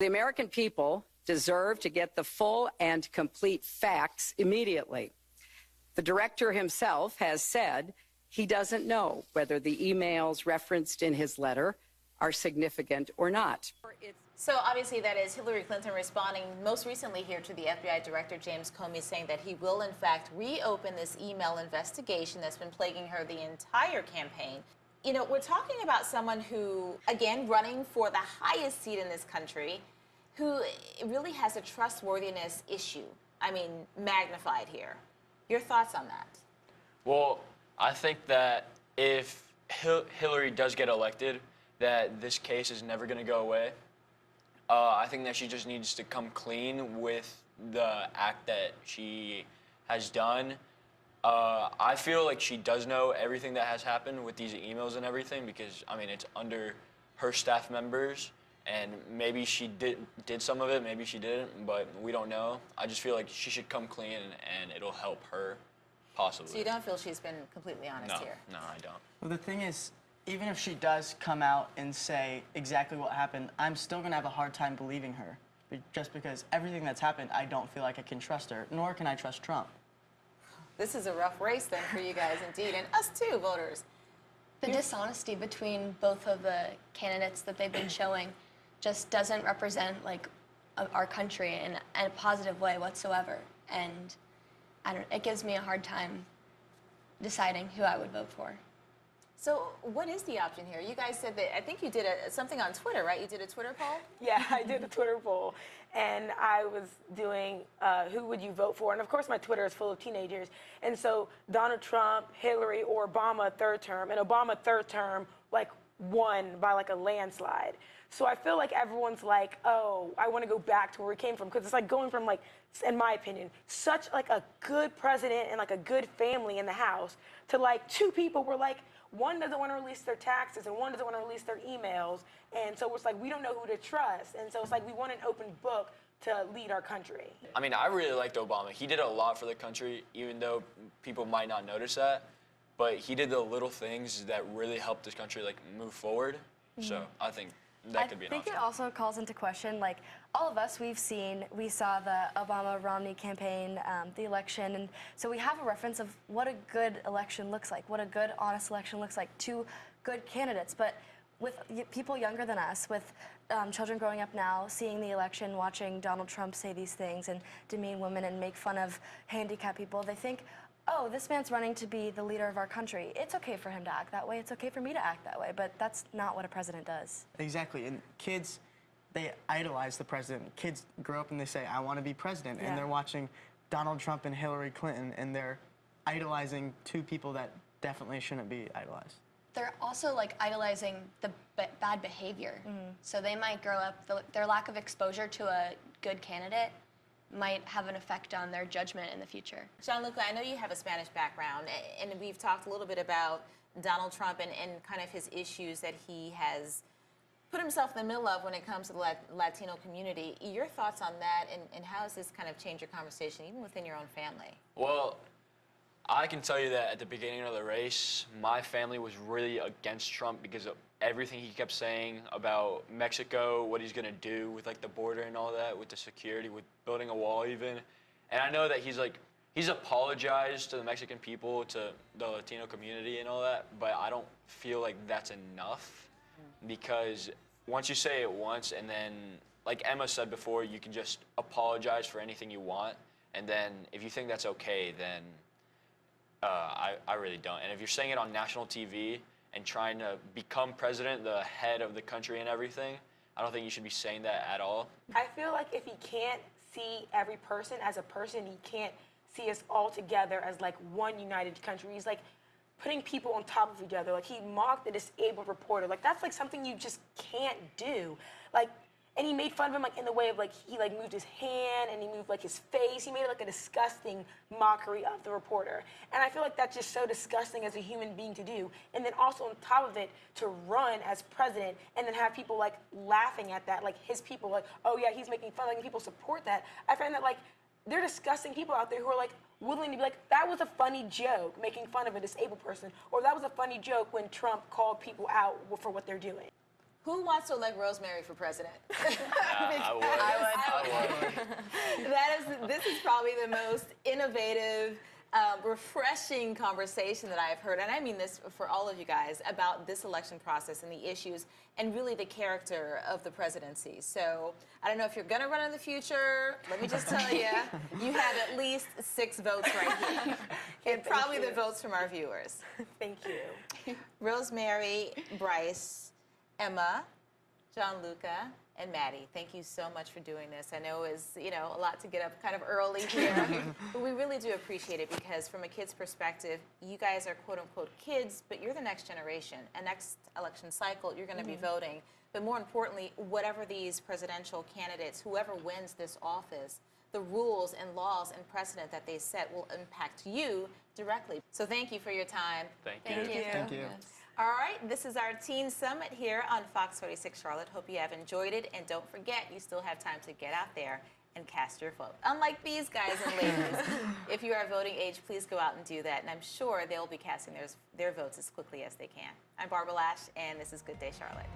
The American people deserve to get the full and complete facts immediately. The director himself has said he doesn't know whether the emails referenced in his letter are significant or not. So obviously that is Hillary Clinton responding most recently here to the FBI Director James Comey, saying that he will in fact reopen this email investigation that's been plaguing her the entire campaign. You know, we're talking about someone who, again, running for the highest seat in this country, who really has a trustworthiness issue. I mean, magnified here. Your thoughts on that? Well, I think that if Hillary does get elected, that this case is never going to go away. I think that she just needs to come clean with the act that she has done. I feel like she does know everything that has happened with these emails and everything because, I mean, it's under her staff members, and maybe she did some of it, maybe she didn't, but we don't know. I just feel like she should come clean, and it'll help her, possibly. So you don't feel she's been completely honest here? No, I don't. Well, the thing is, even if she does come out and say exactly what happened, I'm still going to have a hard time believing her. Just because everything that's happened, I don't feel like I can trust her, nor can I trust Trump. This is a rough race then for you guys indeed, and us too, voters. The dishonesty between both of the candidates that they've been showing just doesn't represent like our country in a positive way whatsoever. And it gives me a hard time deciding who I would vote for. So what is the option here? You guys said that, I think you did something on Twitter, right? You did a Twitter poll? Yeah, I did a Twitter poll, and I was doing who would you vote for? And of course my Twitter is full of teenagers. And so Donald Trump, Hillary, or Obama third term. And Obama third term like won by like a landslide. So I feel like everyone's like, oh, I want to go back to where we came from, because it's like going from, like, in my opinion, such like a good president and like a good family in the House to like two people were like, one doesn't want to release their taxes and one doesn't want to release their emails. And so it's like, we don't know who to trust. And so it's like, we want an open book to lead our country. I mean, I really liked Obama. He did a lot for the country, even though people might not notice that. But he did the little things that really helped this country like move forward. Mm-hmm. So I think that could be an option. I think it also calls into question, like, all of us, we saw the Obama-Romney campaign, the election, and so we have a reference of what a good election looks like, what a good, honest election looks like, two good candidates. But with people younger than us, with children growing up now, seeing the election, watching Donald Trump say these things and demean women and make fun of handicapped people, they think, oh, this man's running to be the leader of our country. It's okay for him to act that way. It's okay for me to act that way. But that's not what a president does. Exactly. And kids, they idolize the president. Kids grow up and they say, I want to be president. Yeah. And they're watching Donald Trump and Hillary Clinton, and they're idolizing two people that definitely shouldn't be idolized. They're also like idolizing the bad behavior. So they might grow up, their lack of exposure to a good candidate might have an effect on their judgment in the future. Gianluca, I know you have a Spanish background, and we've talked a little bit about Donald Trump and kind of his issues that he has put himself in the middle of when it comes to the Latino community. Your thoughts on that, and how has this kind of changed your conversation, even within your own family? Well, I can tell you that at the beginning of the race, my family was really against Trump because of everything he kept saying about Mexico, what he's going to do with like the border and all that, with the security, with building a wall even. And I know that he's apologized to the Mexican people, to the Latino community and all that, but I don't feel like that's enough, because once you say it once, and then, like Emma said before, you can just apologize for anything you want, and then if you think that's okay, then I really don't. And if you're saying it on national TV and trying to become president, the head of the country and everything, I don't think you should be saying that at all. I feel like if he can't see every person as a person, he can't see us all together as like one united country. He's like putting people on top of each other. Like, he mocked the disabled reporter. Like, that's like something you just can't do. Like, and he made fun of him like in the way of like he like moved his hand and he moved like his face. He made like a disgusting mockery of the reporter. And I feel like that's just so disgusting as a human being to do. And then also on top of it, to run as president and then have people like laughing at that, like his people, like, oh yeah, he's making fun, like people support that. I find that like there are disgusting people out there who are like willing to be like, that was a funny joke, making fun of a disabled person, or that was a funny joke when Trump called people out for what they're doing. Who wants to elect Rosemary for president? I This is probably the most innovative, refreshing conversation that I've heard, and I mean this for all of you guys, about this election process and the issues and really the character of the presidency. So I don't know if you're going to run in the future. Let me just tell you, you have at least 6 votes right here. And probably the votes from our viewers. Thank you. Rosemary, Bryce, Emma, Gianluca, and Maddie, thank you so much for doing this. I know it was, a lot to get up kind of early here, but we really do appreciate it because from a kid's perspective, you guys are quote unquote kids, but you're the next generation. And next election cycle, you're going to be voting. But more importantly, whatever these presidential candidates, whoever wins this office, the rules and laws and precedent that they set will impact you directly. So thank you for your time. Thank you. Thank you. All right, this is our Teen Summit here on Fox 46 Charlotte. Hope you have enjoyed it, and don't forget, you still have time to get out there and cast your vote. Unlike these guys and ladies, if you are voting age, please go out and do that, and I'm sure they'll be casting their votes as quickly as they can. I'm Barbara Lash, and this is Good Day Charlotte.